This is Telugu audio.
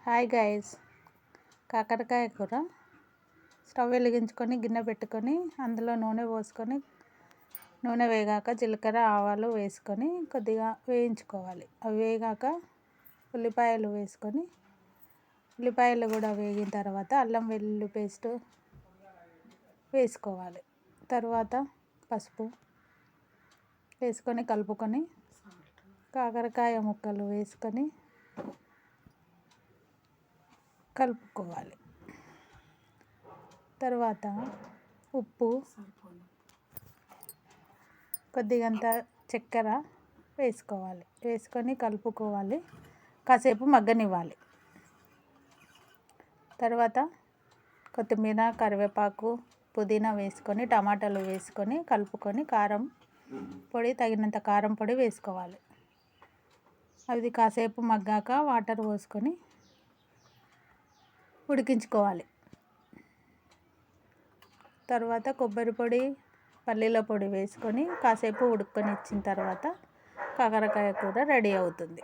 హాయ్ గైస్, కాకరకాయ కూర. స్టవ్ వెలిగించుకొని గిన్నె పెట్టుకొని అందులో నూనె పోసుకొని నూనె వేగాక జీలకర్ర ఆవాలు వేసుకొని కొద్దిగా వేయించుకోవాలి. అవి వేగాక ఉల్లిపాయలు వేసుకొని ఉల్లిపాయలు కూడా వేగిన తర్వాత అల్లం వెల్లుల్లి పేస్ట్ వేసుకోవాలి. తర్వాత పసుపు వేసుకొని కలుపుకొని కాకరకాయ ముక్కలు వేసుకొని కలుపుకోవాలి. తర్వాత ఉప్పు, కొద్దిగంత చక్కెర వేసుకోవాలి. వేసుకొని కలుపుకోవాలి, కాసేపు మగ్గనివ్వాలి. తర్వాత కొత్తిమీర, కరివేపాకు, పుదీనా వేసుకొని టమాటాలు వేసుకొని కలుపుకొని కారం పొడి, తగినంత కారం పొడి వేసుకోవాలి. అది కాసేపు మగ్గాక వాటర్ పోసుకొని ఉడికించుకోవాలి. తర్వాత కొబ్బరి పొడి, పల్లీల పొడి వేసుకొని కాసేపు ఉడుక్కొని ఇచ్చిన తర్వాత కాకరకాయ కూర రెడీ అవుతుంది.